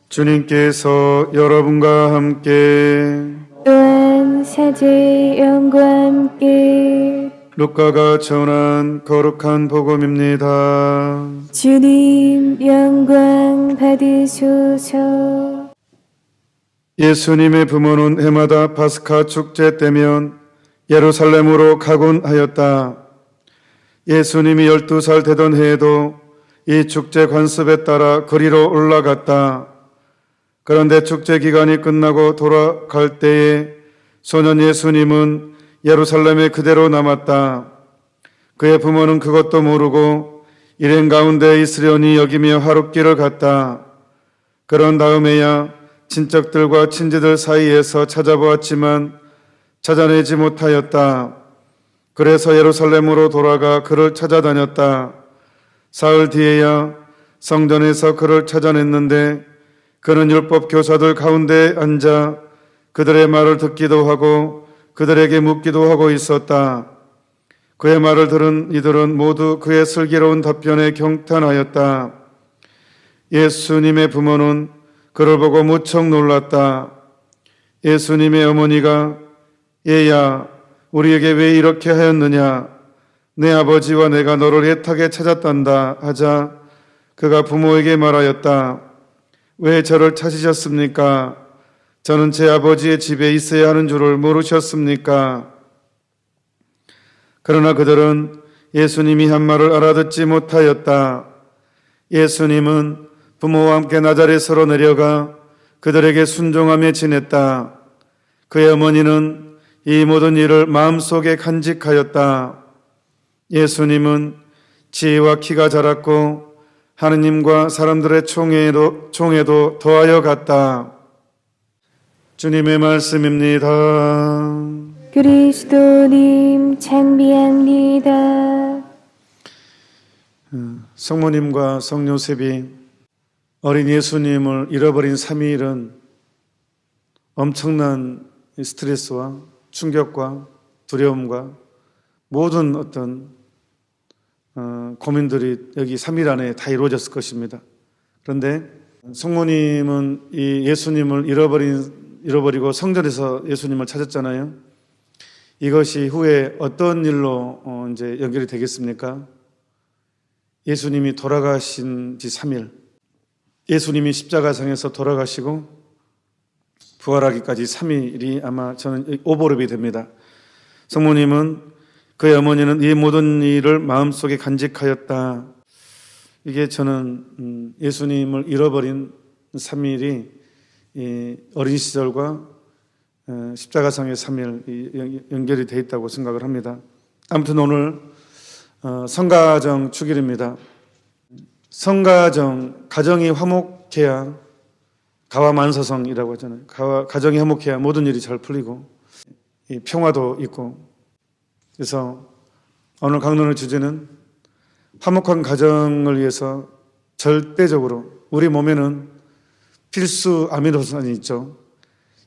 주님께서 여러분과 함께 또한 사제의 영과 함께 루카가 전한 거룩한 복음입니다. 주님 영광 받으소서. 예수님의 부모는 해마다 파스카 축제 때면 예루살렘으로 가곤 하였다. 예수님이 12살 되던 해에도 이 축제 관습에 따라 거리로 올라갔다. 그런데 축제 기간이 끝나고 돌아갈 때에 소년 예수님은 예루살렘에 그대로 남았다. 그의 부모는 그것도 모르고 일행 가운데 있으려니 여기며 하룻길을 갔다. 그런 다음에야 친척들과 친지들 사이에서 찾아보았지만 찾아내지 못하였다. 그래서 예루살렘으로 돌아가 그를 찾아다녔다. 사흘 뒤에야 성전에서 그를 찾아냈는데 그는 율법 교사들 가운데 앉아 그들의 말을 듣기도 하고 그들에게 묻기도 하고 있었다. 그의 말을 들은 이들은 모두 그의 슬기로운 답변에 경탄하였다. 예수님의 부모는 그를 보고 무척 놀랐다. 예수님의 어머니가 얘야, 우리에게 왜 이렇게 하였느냐? 내 아버지와 내가 너를 애타게 찾았단다 하자 그가 부모에게 말하였다. 왜 저를 찾으셨습니까? 저는 제 아버지의 집에 있어야 하는 줄을 모르셨습니까? 그러나 그들은 예수님이 한 말을 알아듣지 못하였다. 예수님은 부모와 함께 나자렛으로 내려가 그들에게 순종하며 지냈다. 그의 어머니는 이 모든 일을 마음속에 간직하였다. 예수님은 지혜와 키가 자랐고 하느님과 사람들의 총애도 더하여 갔다. 주님의 말씀입니다. 그리스도님 찬미합니다. 성모님과 성요셉이 어린 예수님을 잃어버린 3일은 엄청난 스트레스와 충격과 두려움과 모든 어떤 고민들이 여기 3일 안에 다 이루어졌을 것입니다. 그런데 성모님은 이 예수님을 잃어버리고 성전에서 예수님을 찾았잖아요. 이것이 후에 어떤 일로 이제 연결이 되겠습니까? 예수님이 돌아가신 지 3일, 예수님이 십자가상에서 돌아가시고 부활하기까지 3일이 아마 저는 오버랩이 됩니다. 성모님은 그의 어머니는 이 모든 일을 마음속에 간직하였다. 이게 저는 예수님을 잃어버린 3일이 어린 시절과 십자가상의 3일 연결이 되어 있다고 생각을 합니다. 아무튼 오늘 성가정 축일입니다. 성가정, 가정이 화목해야 가와만사성이라고 하잖아요. 가정이 화목해야 모든 일이 잘 풀리고 평화도 있고. 그래서 오늘 강론의 주제는 화목한 가정을 위해서 절대적으로 우리 몸에는 필수 아미노산이 있죠.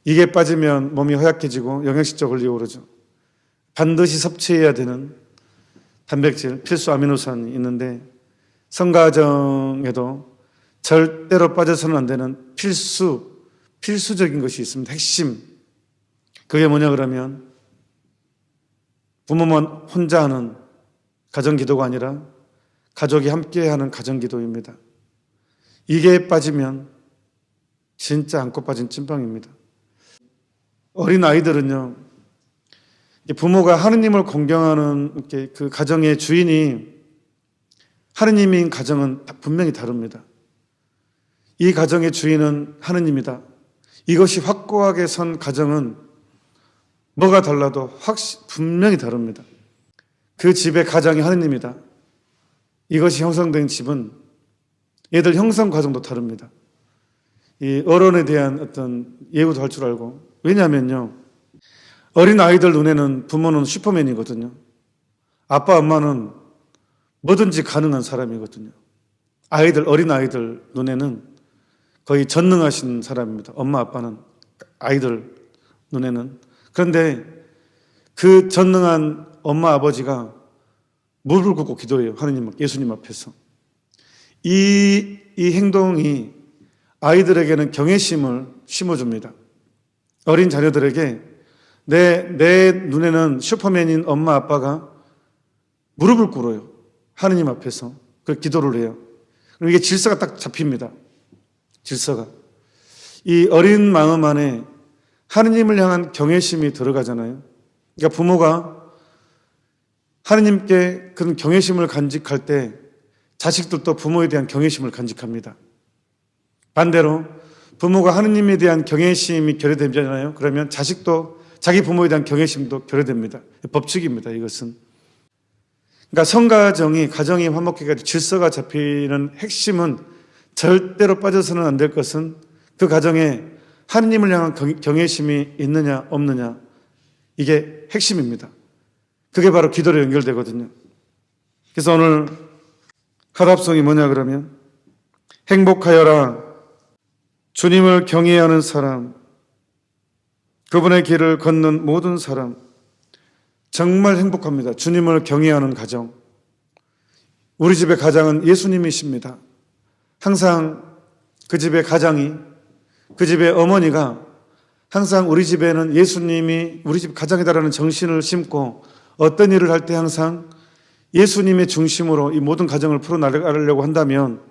이게 빠지면 몸이 허약해지고 영양실조 걸리고 그러죠. 반드시 섭취해야 되는 단백질, 필수 아미노산이 있는데 성가정에도 절대로 빠져서는 안 되는 필수적인 것이 있습니다. 핵심. 그게 뭐냐 그러면 부모만 혼자 하는 가정기도가 아니라 가족이 함께하는 가정기도입니다. 이게 빠지면 진짜 안고 빠진 찐빵입니다. 어린 아이들은요, 부모가 하느님을 공경하는 그 가정의 주인이 하느님인 가정은 분명히 다릅니다. 이 가정의 주인은 하느님이다. 이것이 확고하게 선 가정은 뭐가 달라도 분명히 다릅니다. 그 집의 가장이 하느님이다. 이것이 형성된 집은 애들 형성 과정도 다릅니다. 이 어른에 대한 어떤 예우도 할 줄 알고. 왜냐하면요, 어린 아이들 눈에는 부모는 슈퍼맨이거든요. 아빠, 엄마는 뭐든지 가능한 사람이거든요. 어린 아이들 눈에는 거의 전능하신 사람입니다. 엄마, 아빠는 아이들 눈에는. 그런데 그 전능한 엄마, 아버지가 무릎을 꿇고 기도해요. 하느님, 예수님 앞에서. 이 행동이 아이들에게는 경외심을 심어줍니다. 어린 자녀들에게 내 눈에는 슈퍼맨인 엄마 아빠가 무릎을 꿇어요. 하느님 앞에서. 그 기도를 해요. 그럼 이게 질서가 딱 잡힙니다. 질서가. 이 어린 마음 안에 하느님을 향한 경외심이 들어가잖아요. 그러니까 부모가 하느님께 그런 경외심을 간직할 때 자식들도 부모에 대한 경외심을 간직합니다. 반대로 부모가 하느님에 대한 경외심이 결여되잖아요. 그러면 자식도 자기 부모에 대한 경외심도 결여됩니다. 법칙입니다. 이것은. 그러니까 성가정이 가정이 화목해가지고 질서가 잡히는 핵심은 절대로 빠져서는 안 될 것은 그 가정에 하느님을 향한 경외심이 있느냐 없느냐 이게 핵심입니다. 그게 바로 기도로 연결되거든요. 그래서 오늘 화답송이 뭐냐 그러면 행복하여라 주님을 경외하는 사람 그분의 길을 걷는 모든 사람 정말 행복합니다. 주님을 경외하는 가정. 우리 집의 가장은 예수님이십니다. 항상 그 집의 가장이 그 집의 어머니가 항상 우리 집에는 예수님이 우리 집 가장이다라는 정신을 심고 어떤 일을 할 때 항상 예수님의 중심으로 이 모든 가정을 풀어나가려고 한다면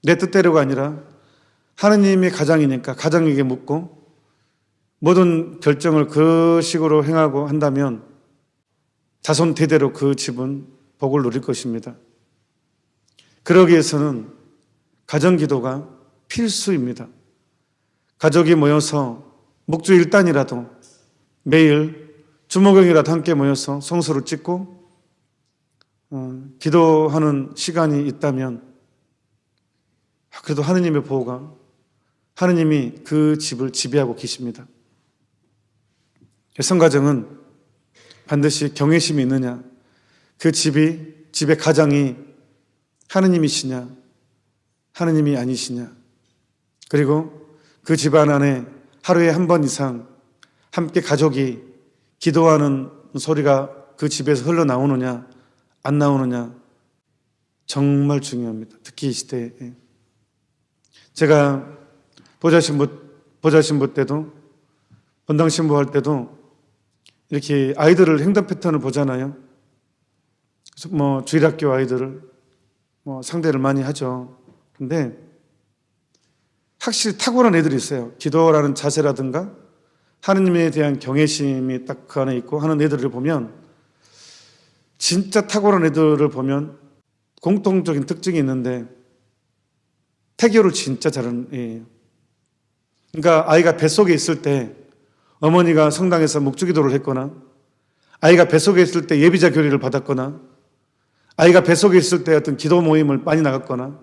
내 뜻대로가 아니라 하느님의 가장이니까 가장에게 묻고 모든 결정을 그 식으로 행하고 한다면 자손 대대로 그 집은 복을 누릴 것입니다. 그러기 위해서는 가정기도가 필수입니다. 가족이 모여서 목주일단이라도 매일 주목경이라도 함께 모여서 성소를 찍고 기도하는 시간이 있다면 그래도 하느님의 보호가 하느님이 그 집을 지배하고 계십니다. 성가정은 반드시 경외심이 있느냐 그 집의 가장이 하느님이시냐 하느님이 아니시냐 그리고 그 집안 안에 하루에 한 번 이상 함께 가족이 기도하는 소리가 그 집에서 흘러나오느냐 안 나오느냐 정말 중요합니다. 특히 이 시대에. 제가 보좌신부 때도 본당신부 할 때도 이렇게 아이들을 행동 패턴을 보잖아요. 그래서 주일학교 아이들을 상대를 많이 하죠. 근데 확실히 탁월한 애들이 있어요. 기도라는 자세라든가 하느님에 대한 경외심이 딱 그 안에 있고 하는 애들을 보면 진짜 탁월한 애들을 보면 공통적인 특징이 있는데 태교를 진짜 잘하는 애예요. 그러니까 아이가 뱃속에 있을 때 어머니가 성당에서 묵주기도를 했거나 아이가 뱃속에 있을 때 예비자 교리를 받았거나 아이가 뱃속에 있을 때 어떤 기도 모임을 많이 나갔거나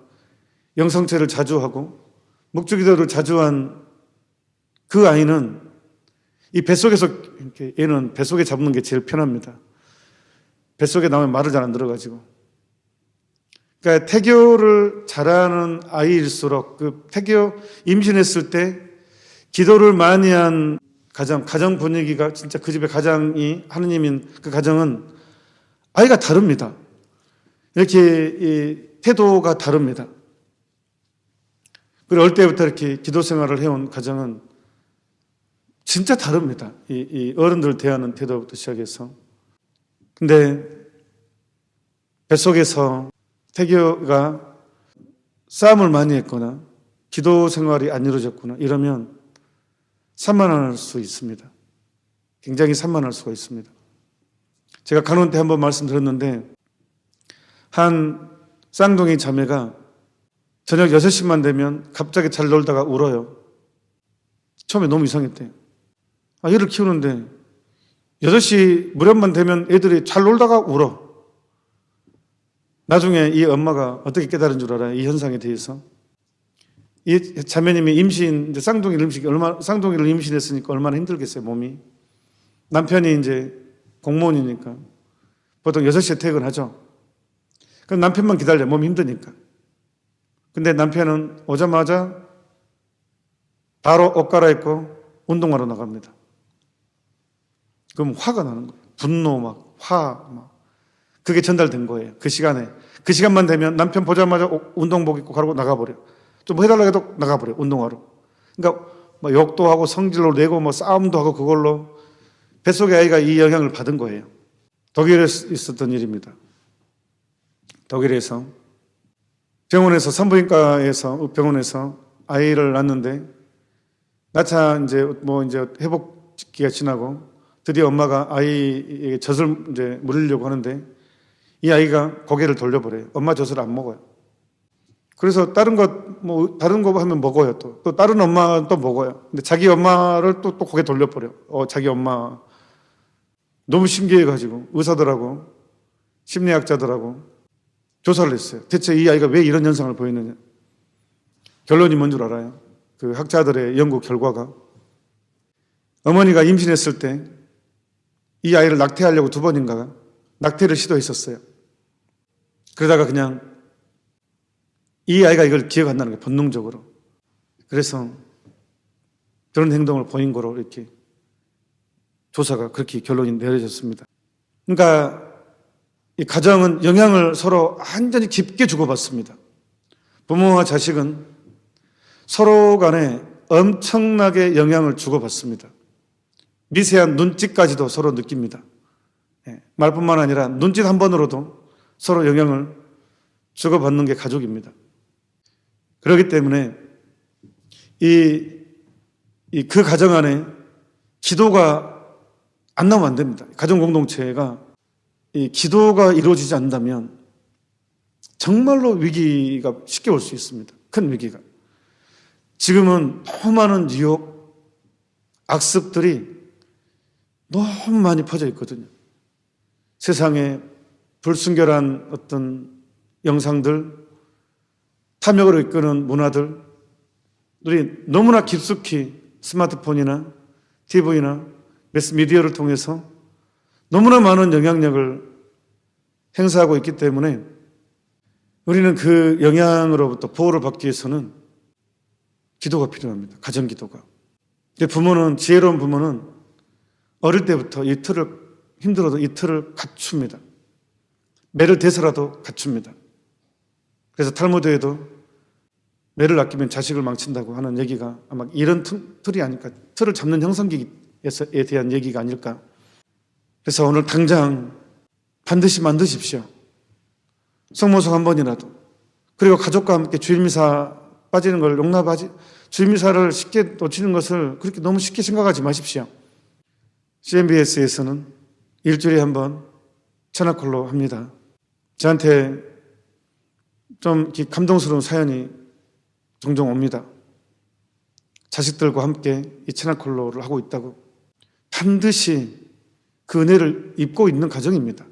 영성체를 자주 하고 묵주기도를 자주 한 그 아이는 이 뱃속에서 이렇게 얘는 뱃속에 잡는 게 제일 편합니다. 뱃속에 나오면 말을 잘 안 들어가지고. 그러니까 태교를 잘하는 아이일수록 그 태교 임신했을 때 기도를 많이 한 가정 분위기가 진짜 그 집의 가장이 하느님인 그 가정은 아이가 다릅니다. 이렇게 이 태도가 다릅니다. 그리고 어릴 때부터 이렇게 기도 생활을 해온 가정은 진짜 다릅니다. 이 어른들 대하는 태도부터 시작해서. 근데 뱃속에서 태교가 싸움을 많이 했거나 기도 생활이 안 이루어졌거나 이러면 산만할 수 있습니다. 굉장히 산만할 수가 있습니다. 제가 간호 때 한번 말씀드렸는데 한 쌍둥이 자매가 저녁 6시만 되면 갑자기 잘 놀다가 울어요. 처음에 너무 이상했대요. 얘를 키우는데 6시 무렵만 되면 애들이 잘 놀다가 울어. 나중에 이 엄마가 어떻게 깨달은 줄 알아요? 이 현상에 대해서. 이 자매님이 쌍둥이를 임신했으니까 얼마나 힘들겠어요, 몸이. 남편이 이제 공무원이니까 보통 6시에 퇴근하죠. 그럼 남편만 기다려, 몸이 힘드니까. 근데 남편은 오자마자 바로 옷 갈아입고 운동하러 나갑니다. 그럼 화가 나는 거예요. 분노 그게 전달된 거예요. 그 시간에. 그 시간만 되면 남편 보자마자 운동복 입고 가고 나가버려. 좀 해달라고 해도 나가버려요. 운동하러. 그러니까 뭐 욕도 하고 성질로 내고 뭐 싸움도 하고 그걸로 뱃속의 아이가 이 영향을 받은 거예요. 독일에 있었던 일입니다. 독일에서 병원에서 산부인과에서 병원에서 아이를 낳는데 낳자 이제 회복기가 지나고 드디어 엄마가 아이에게 젖을 이제 물리려고 하는데 이 아이가 고개를 돌려버려요. 엄마 젖을 안 먹어요. 그래서 다른 거 하면 먹어요. 또 다른 엄마는 또 먹어요. 근데 자기 엄마를 또 고개 돌려버려. 자기 엄마. 너무 신기해가지고 의사들하고 심리학자들하고 조사를 했어요. 대체 이 아이가 왜 이런 현상을 보이느냐. 결론이 뭔 줄 알아요? 그 학자들의 연구 결과가 어머니가 임신했을 때 이 아이를 낙태하려고 2번인가 낙태를 시도했었어요. 그러다가 그냥 이 아이가 이걸 기억한다는 거예요. 본능적으로. 그래서 그런 행동을 보인 거로 이렇게 조사가 그렇게 결론이 내려졌습니다. 그러니까 이 가정은 영향을 서로 완전히 깊게 주고받습니다. 부모와 자식은 서로 간에 엄청나게 영향을 주고받습니다. 미세한 눈짓까지도 서로 느낍니다. 말뿐만 아니라 눈짓 한 번으로도 서로 영향을 주고받는 게 가족입니다. 그렇기 때문에 그 가정 안에 기도가 안 나오면 안 됩니다. 가정 공동체가 이 기도가 이루어지지 않는다면 정말로 위기가 쉽게 올 수 있습니다. 큰 위기가. 지금은 너무 많은 유혹, 악습들이 너무 많이 퍼져 있거든요. 세상에 불순결한 어떤 영상들, 탐욕으로 이끄는 문화들이 너무나 깊숙이 스마트폰이나 TV나 매스미디어를 통해서 너무나 많은 영향력을 행사하고 있기 때문에 우리는 그 영향으로부터 보호를 받기 위해서는 기도가 필요합니다. 가정기도가. 지혜로운 부모는 어릴 때부터 힘들어도 이 틀을 갖춥니다. 매를 대서라도 갖춥니다. 그래서 탈무드에도 매를 아끼면 자식을 망친다고 하는 얘기가 아마 이런 틀이 아닐까. 틀을 잡는 형성기에 대한 얘기가 아닐까. 그래서 오늘 당장 반드시 만드십시오. 성모석 한 번이라도. 그리고 가족과 함께 주일미사 빠지는 걸 주일미사를 쉽게 놓치는 것을 그렇게 너무 쉽게 생각하지 마십시오. CMBS에서는 일주일에 한 번 천하콜로 합니다. 저한테 좀 감동스러운 사연이 종종 옵니다. 자식들과 함께 이 천하콜로를 하고 있다고. 반드시 그 은혜를 입고 있는 가정입니다.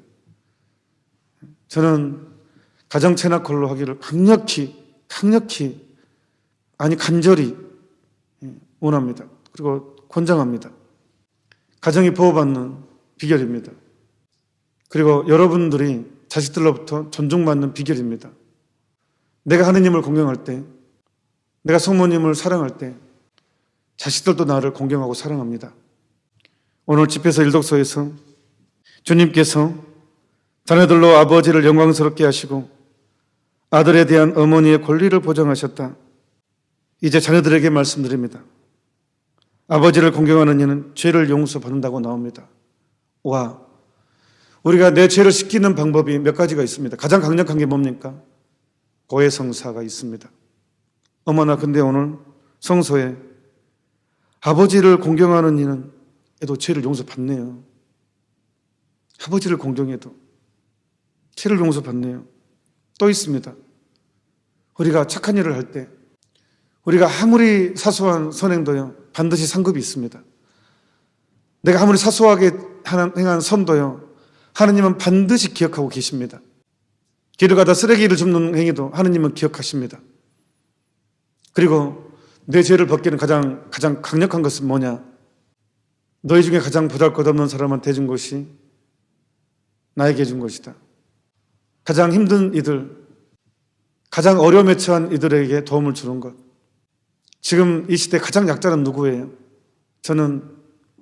저는 가정 천하콜로 하기를 간절히 원합니다. 그리고 권장합니다. 가정이 보호받는 비결입니다. 그리고 여러분들이 자식들로부터 존중받는 비결입니다. 내가 하느님을 공경할 때, 내가 성모님을 사랑할 때 자식들도 나를 공경하고 사랑합니다. 오늘 집회서 일독서에서 주님께서 자녀들로 아버지를 영광스럽게 하시고 아들에 대한 어머니의 권리를 보장하셨다. 이제 자녀들에게 말씀드립니다. 아버지를 공경하는 이는 죄를 용서받는다고 나옵니다. 우리가 내 죄를 씻기는 방법이 몇 가지가 있습니다. 가장 강력한 게 뭡니까? 고해성사가 있습니다. 어머나 근데 오늘 성소에 아버지를 공경하는 이는 에도 죄를 용서받네요. 아버지를 공경해도 죄를 용서받네요. 또 있습니다. 우리가 착한 일을 할 때 우리가 아무리 사소한 선행도요 반드시 상급이 있습니다. 내가 아무리 사소하게 행한 선도요 하느님은 반드시 기억하고 계십니다. 길을 가다 쓰레기를 줍는 행위도 하느님은 기억하십니다. 그리고 내 죄를 벗기는 가장 강력한 것은 뭐냐? 너희 중에 가장 보잘것없는 사람한테 준 것이 나에게 준 것이다. 가장 힘든 이들, 가장 어려움에 처한 이들에게 도움을 주는 것. 지금 이 시대 가장 약자는 누구예요? 저는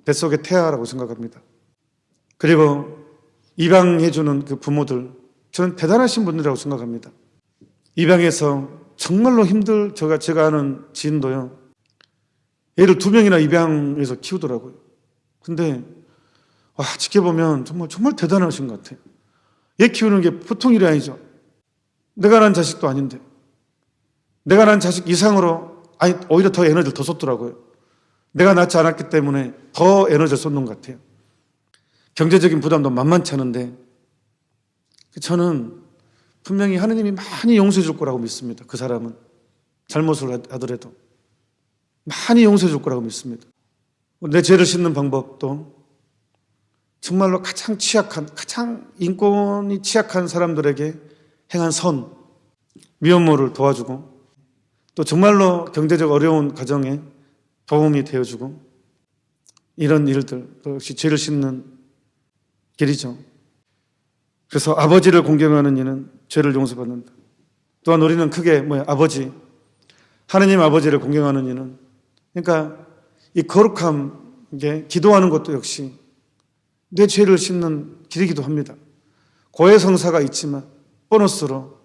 뱃속의 태아라고 생각합니다. 그리고 입양해주는 그 부모들, 저는 대단하신 분들이라고 생각합니다. 입양해서 정말로 제가 아는 지인도요. 애를 2명이나 입양해서 키우더라고요. 근데 와, 지켜보면 정말 대단하신 것 같아요. 애 키우는 게 보통 일이 아니죠. 내가 낳은 자식도 아닌데. 내가 낳은 자식 이상으로, 오히려 더 에너지를 더 쏟더라고요. 내가 낳지 않았기 때문에 더 에너지를 쏟는 것 같아요. 경제적인 부담도 만만치 않은데, 저는 분명히 하느님이 많이 용서해 줄 거라고 믿습니다. 그 사람은. 잘못을 하더라도. 많이 용서해 줄 거라고 믿습니다. 내 죄를 씻는 방법도 정말로 가장 인권이 취약한 사람들에게 행한 선, 미혼모를 도와주고, 또 정말로 경제적 어려운 가정에 도움이 되어주고, 이런 일들, 또 역시 죄를 씻는 길이죠. 그래서 아버지를 공경하는 이는 죄를 용서받는다. 또한 우리는 크게 아버지, 하느님 아버지를 공경하는 이는, 그러니까 이 거룩함, 이게 기도하는 것도 역시 내 죄를 씻는 길이기도 합니다. 고해성사가 있지만 보너스로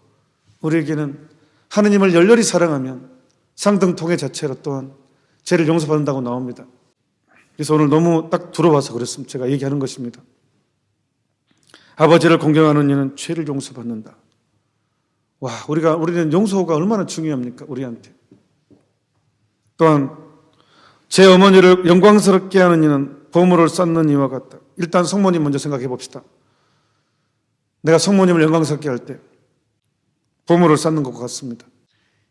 우리에게는 하느님을 열렬히 사랑하면 상등통해 자체로 또한 죄를 용서받는다고 나옵니다. 그래서 오늘 너무 딱 들어와서 그랬으면 제가 얘기하는 것입니다. 아버지를 공경하는 이는 죄를 용서받는다. 와, 우리는 용서가 얼마나 중요합니까? 우리한테. 또한 제 어머니를 영광스럽게 하는 이는 보물을 쌓는 이와 같다. 일단 성모님 먼저 생각해 봅시다. 내가 성모님을 영광스럽게 할 때 보물을 쌓는 것과 같습니다.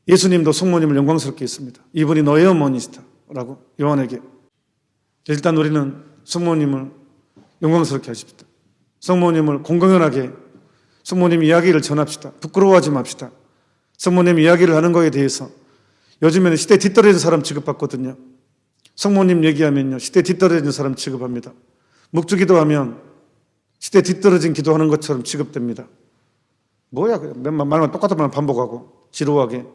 예수님도 성모님을 영광스럽게 했습니다. 이분이 너의 어머니시다라고 요한에게. 일단 우리는 성모님을 영광스럽게 하십시다. 성모님을 공공연하게 성모님 이야기를 전합시다. 부끄러워하지 맙시다. 성모님 이야기를 하는 거에 대해서 요즘에는 시대 뒤떨어진 사람 취급받거든요. 성모님 얘기하면요, 시대 뒤떨어진 사람 취급합니다. 묵주기도 하면 시대 뒤떨어진 기도하는 것처럼 취급됩니다. 뭐야, 말만 똑같은 말 반복하고 지루하게.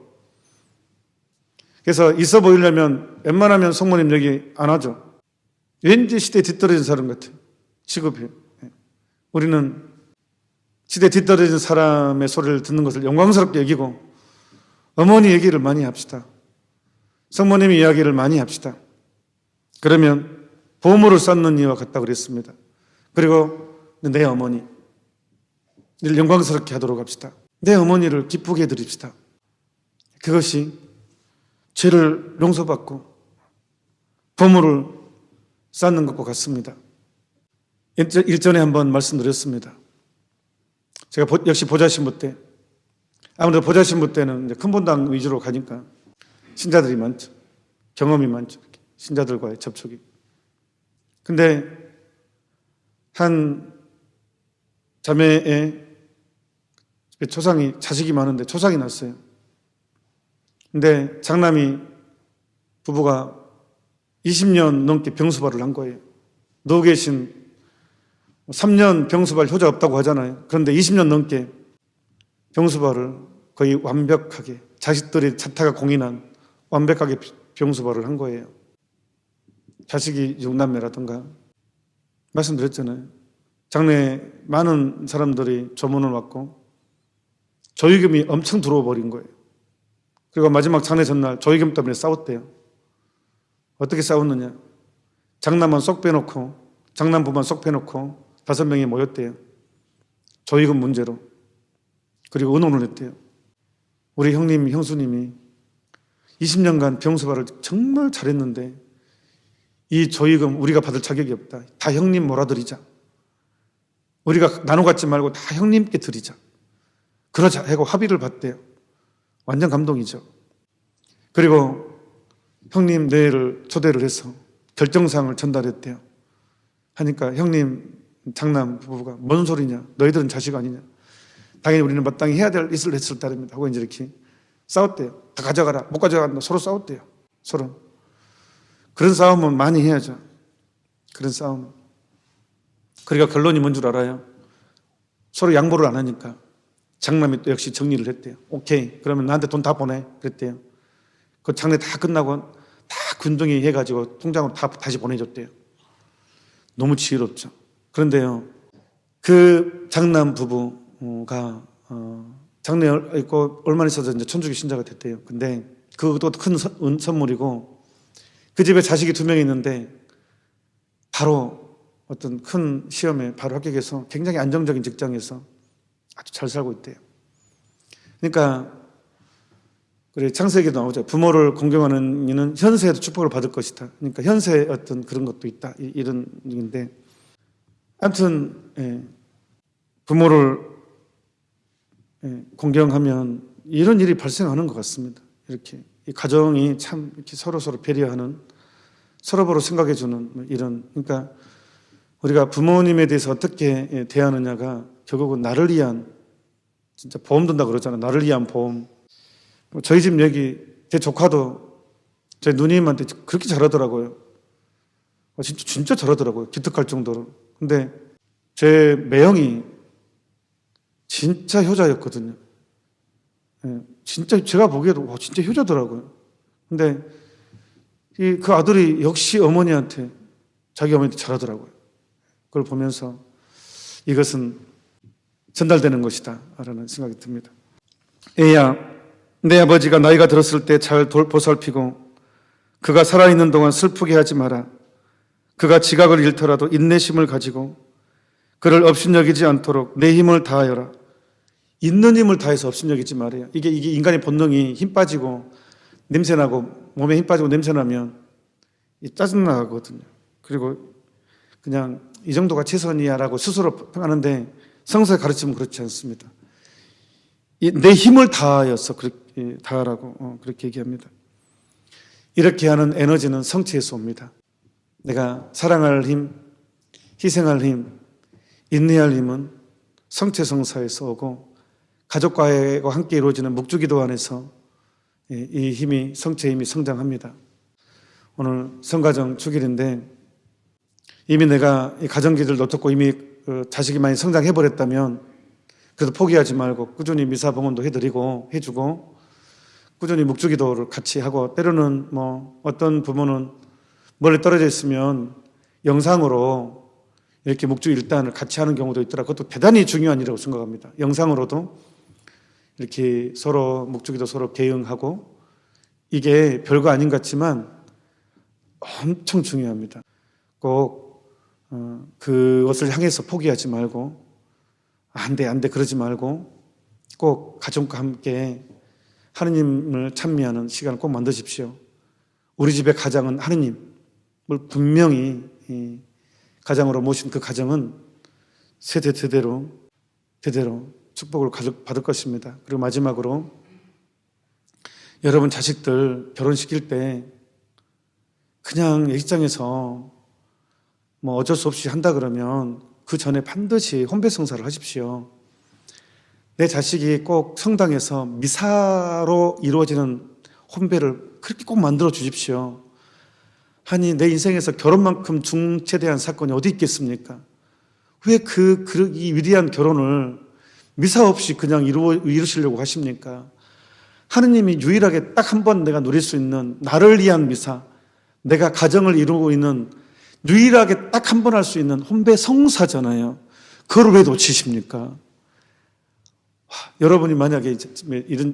그래서 있어 보이려면 웬만하면 성모님 얘기 안 하죠. 왠지 시대 뒤떨어진 사람 같아요. 취급해요. 우리는 시대 뒤떨어진 사람의 소리를 듣는 것을 영광스럽게 여기고 어머니 얘기를 많이 합시다. 성모님 이야기를 많이 합시다. 그러면 보물을 쌓는 이와 같다 그랬습니다. 그리고 내 어머니 늘 영광스럽게 하도록 합시다. 내 어머니를 기쁘게 해드립시다. 그것이 죄를 용서받고 보물을 쌓는 것과 같습니다. 일전에 한번 말씀드렸습니다. 제가 역시 보좌신부 때, 아무래도 보좌신부 때는 이제 큰 본당 위주로 가니까 신자들이 많죠. 경험이 많죠. 신자들과의 접촉이. 근데 한 자매의 자식이 많은데 초상이 났어요. 근데 장남이 부부가 20년 넘게 병수발을 한 거예요. 누워 계신 3년 병수발 효자 없다고 하잖아요. 그런데 20년 넘게 병수발을 거의 완벽하게 자식들이 자타가 공인한 완벽하게 병수발을 한 거예요. 자식이 6남매라든가 말씀드렸잖아요. 장래에 많은 사람들이 조문을 받고 조의금이 엄청 들어와 버린 거예요. 그리고 마지막 장례 전날 조의금 때문에 싸웠대요. 어떻게 싸웠느냐? 장남만 쏙 빼놓고 장남부만 쏙 빼놓고 5명이 모였대요. 조의금 문제로. 그리고 의논을 했대요. 우리 형님, 형수님이 20년간 병수발을 정말 잘했는데 이 조의금 우리가 받을 자격이 없다. 다 형님 몰아드리자. 우리가 나눠 갖지 말고 다 형님께 드리자. 그러자 하고 합의를 봤대요. 완전 감동이죠. 그리고 형님 내일을 초대를 해서 결정사항을 전달했대요. 하니까 형님, 장남 부부가 뭔 소리냐? 너희들은 자식 아니냐? 당연히 우리는 마땅히 해야 될 일을 했을 따름이다 하고 이제 이렇게 싸웠대요. 다 가져가라. 못 가져간다. 서로 싸웠대요. 서로. 그런 싸움은 많이 해야죠. 그런 싸움. 그러니까 결론이 뭔 줄 알아요? 서로 양보를 안 하니까 장남이 또 역시 정리를 했대요. 오케이. 그러면 나한테 돈 다 보내. 그랬대요. 그 장례 다 끝나고 다 군등이 해가지고 통장으로 다 다시 보내줬대요. 너무 지혜롭죠. 그런데요, 그 장남 부부가 장래 있고 얼마 있어서 이제 천주교 신자가 됐대요. 근데 그것도 큰 선물이고, 그 집에 자식이 2명이 있는데 바로 어떤 큰 시험에 바로 합격해서 굉장히 안정적인 직장에서 아주 잘 살고 있대요. 그러니까 그래 창세기도 나오죠. 부모를 공경하는 이는 현세에도 축복을 받을 것이다. 그러니까 현세에 어떤 그런 것도 있다. 이런 얘기인데, 아무튼 부모를 공경하면 이런 일이 발생하는 것 같습니다. 이렇게 이 가정이 참 이렇게 서로 배려하는, 서로서로 생각해주는 이런, 그러니까 우리가 부모님에 대해서 어떻게 대하느냐가 결국은 나를 위한, 진짜 보험 든다 그러잖아요. 나를 위한 보험. 저희 집 얘기, 제 조카도 저희 누님한테 그렇게 잘하더라고요. 진짜 잘하더라고요. 기특할 정도로. 근데 제 매형이 진짜 효자였거든요. 진짜 제가 보기에도 진짜 효자더라고요. 근데 그 아들이 역시 어머니한테, 자기 어머니한테 잘하더라고요. 그걸 보면서 이것은 전달되는 것이다 라는 생각이 듭니다. 애야, 내 아버지가 나이가 들었을 때 잘 보살피고 그가 살아있는 동안 슬프게 하지 마라. 그가 지각을 잃더라도 인내심을 가지고 그를 업신여기지 않도록 내 힘을 다하여라. 있는 힘을 다해서 업신여기지 말아요. 이게 인간의 본능이 힘 빠지고 냄새나고, 몸에 힘 빠지고 냄새나면 짜증나거든요. 그리고 그냥 이 정도가 최선이야 라고 스스로 하는데, 성서의 가르침은 그렇지 않습니다. 내 힘을 다하여서 그렇게 다하라고 그렇게 얘기합니다. 이렇게 하는 에너지는 성체에서 옵니다. 내가 사랑할 힘, 희생할 힘, 인내할 힘은 성체 성사에서 오고, 가족과 함께 이루어지는 묵주기도 안에서 이 힘이, 성체의 힘이 성장합니다. 오늘 성가정 주길인데, 이미 내가 이 가정기를 놓쳤고 이미 자식이 많이 성장해버렸다면 그래도 포기하지 말고 꾸준히 미사 봉헌도 해주고 꾸준히 묵주기도를 같이 하고, 때로는 어떤 부모는 멀리 떨어져 있으면 영상으로 이렇게 묵주 일단을 같이 하는 경우도 있더라. 그것도 대단히 중요한 일이라고 생각합니다. 영상으로도 이렇게 서로 묵주기도 서로 개응하고, 이게 별거 아닌 것 같지만 엄청 중요합니다. 꼭 그것을 향해서 포기하지 말고, 안 돼 그러지 말고 꼭 가정과 함께 하느님을 찬미하는 시간을 꼭 만드십시오. 우리 집의 가장은 하느님을 분명히 가장으로 모신 그 가정은 세대 대대로 축복을 받을 것입니다. 그리고 마지막으로, 여러분 자식들 결혼시킬 때 그냥 예식장에서 어쩔 수 없이 한다 그러면 그 전에 반드시 혼배성사를 하십시오. 내 자식이 꼭 성당에서 미사로 이루어지는 혼배를 그렇게 꼭 만들어 주십시오. 아니, 내 인생에서 결혼만큼 중체대한 사건이 어디 있겠습니까? 왜 이 위대한 결혼을 미사 없이 그냥 이루시려고 하십니까? 하느님이 유일하게 딱 한 번 내가 누릴 수 있는, 나를 위한 미사, 내가 가정을 이루고 있는 유일하게 딱 한 번 할 수 있는 혼배 성사잖아요. 그걸 왜 놓치십니까? 여러분이 만약에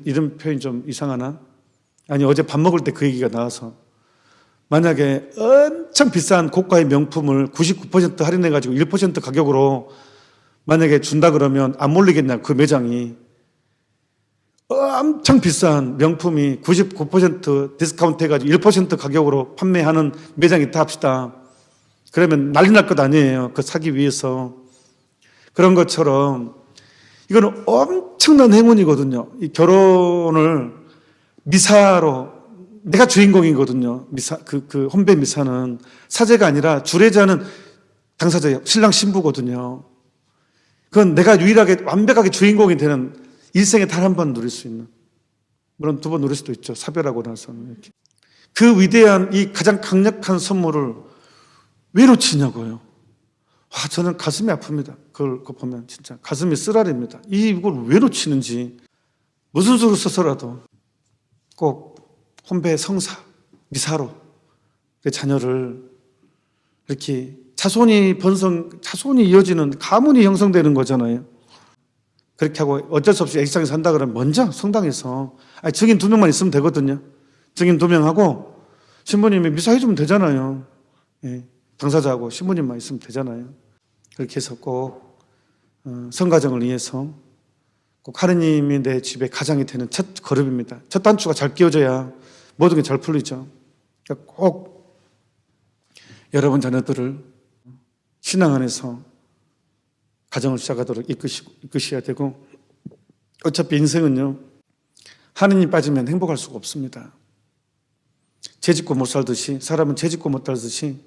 이런 표현이 좀 이상하나? 아니, 어제 밥 먹을 때 그 얘기가 나와서, 만약에 엄청 비싼 고가의 명품을 99% 할인해가지고 1% 가격으로 만약에 준다 그러면 안 몰리겠냐, 그 매장이. 엄청 비싼 명품이 99% 디스카운트 해가지고 1% 가격으로 판매하는 매장이 있다 합시다. 그러면 난리 날 것 아니에요. 그 사기 위해서. 그런 것처럼 이거는 엄청난 행운이거든요. 이 결혼을 미사로, 내가 주인공이거든요. 미사, 그 혼배 미사는 사제가 아니라 주례자는 당사자예요. 신랑 신부거든요. 그건 내가 유일하게 완벽하게 주인공이 되는, 일생에 단 한 번 누릴 수 있는, 물론 2번 누릴 수도 있죠. 사별하고 나서는. 이렇게. 그 위대한 이 가장 강력한 선물을 왜 놓치냐고요. 저는 가슴이 아픕니다. 그걸 보면 진짜 가슴이 쓰라립니다. 이걸 왜 놓치는지. 무슨 수를 써서라도 꼭 혼배 성사, 미사로 내 자녀를 이렇게 자손이 이어지는 가문이 형성되는 거잖아요. 그렇게 하고 어쩔 수 없이 액상에 산다 그러면 먼저 성당에서 증인 2명만 있으면 되거든요. 증인 2명하고 신부님이 미사해주면 되잖아요. 예, 당사자하고 신부님만 있으면 되잖아요. 그렇게 해서 꼭 성가정을 위해서 꼭 하느님이 내 집에 가장이 되는 첫 걸음입니다. 첫 단추가 잘 끼워져야 모든 게 잘 풀리죠. 그러니까 꼭 여러분 자녀들을 신앙 안에서 가정을 시작하도록 이끄셔야 되고, 어차피 인생은요, 하느님 빠지면 행복할 수가 없습니다. 죄짓고 못 살듯이, 사람은 죄짓고 못 살듯이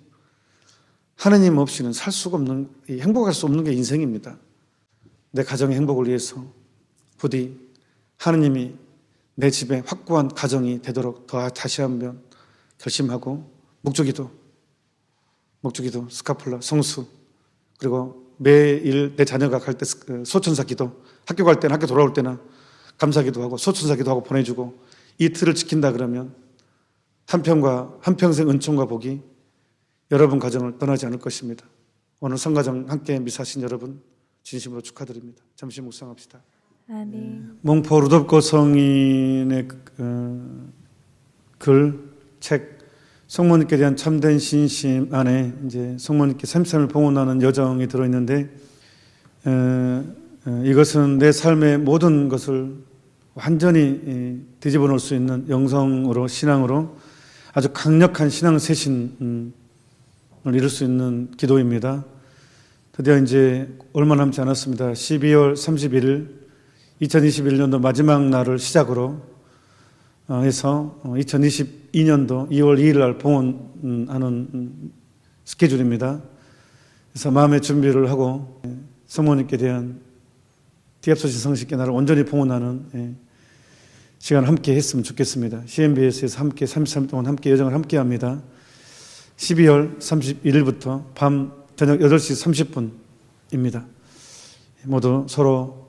하느님 없이는 살 수가 없는, 행복할 수 없는 게 인생입니다. 내 가정의 행복을 위해서 부디 하느님이 내 집에 확고한 가정이 되도록 다시 한번 결심하고, 목주기도, 스카플라, 성수, 그리고 매일 내 자녀가 갈 때 소천사 기도, 학교 갈 때나 학교 돌아올 때나 감사기도 하고 소천사 기도하고 보내주고, 이 틀을 지킨다 그러면 한평생 은총과 복이 여러분 가정을 떠나지 않을 것입니다. 오늘 성가정 함께 미사하신 여러분 진심으로 축하드립니다. 잠시 묵상합시다. 아멘. 몽포 루돌프 성인의 책 성모님께 대한 참된 신심 안에 이제 성모님께 33을 봉헌하는 여정이 들어있는데, 이것은 내 삶의 모든 것을 완전히 뒤집어 놓을 수 있는 영성으로, 신앙으로 아주 강력한 신앙 쇄신을 이룰 수 있는 기도입니다. 드디어 이제 얼마 남지 않았습니다. 12월 31일 2021년도 마지막 날을 시작으로 해서 2022년도 2월 2일 날 봉헌하는 스케줄입니다. 그래서 마음의 준비를 하고 성모님께 대한 디합소신 성식계 날을 온전히 봉헌하는 시간을 함께 했으면 좋겠습니다. CMBS에서 함께 33일 동안 함께 여정을 함께 합니다. 12월 31일부터 저녁 8시 30분입니다. 모두 서로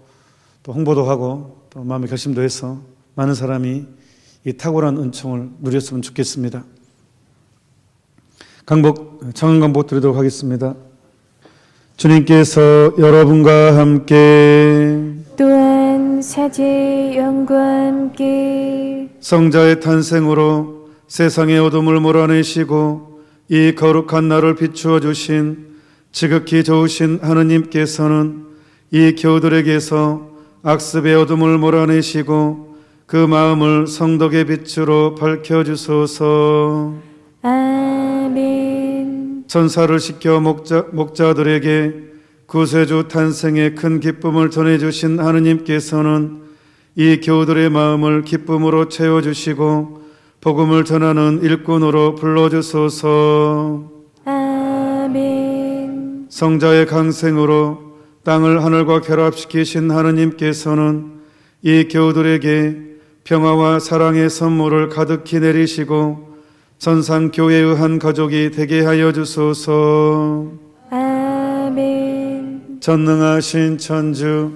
또 홍보도 하고 또 마음의 결심도 해서 많은 사람이 이 탁월한 은총을 누렸으면 좋겠습니다. 청원강복 드리도록 하겠습니다. 주님께서 여러분과 함께 또한 사제의 영과 함께 성자의 탄생으로 세상의 어둠을 몰아내시고 이 거룩한 날을 비추어 주신 지극히 좋으신 하느님께서는 이 교우들에게서 악습의 어둠을 몰아내시고 그 마음을 성덕의 빛으로 밝혀주소서. 아멘. 천사를 시켜 목자들에게 구세주 탄생의 큰 기쁨을 전해주신 하느님께서는 이 교우들의 마음을 기쁨으로 채워주시고 복음을 전하는 일꾼으로 불러주소서. 아멘. 성자의 강생으로 땅을 하늘과 결합시키신 하느님께서는 이 교우들에게 평화와 사랑의 선물을 가득히 내리시고 전상교회의 한 가족이 되게 하여 주소서. 아멘. 전능하신 천주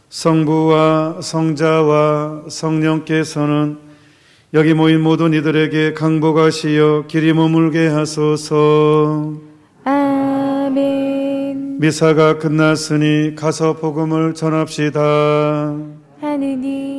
성부와 성자와 성령께서는 여기 모인 모든 이들에게 강복하시어 길이 머물게 하소서. 아멘. 미사가 끝났으니 가서 복음을 전합시다. 하느님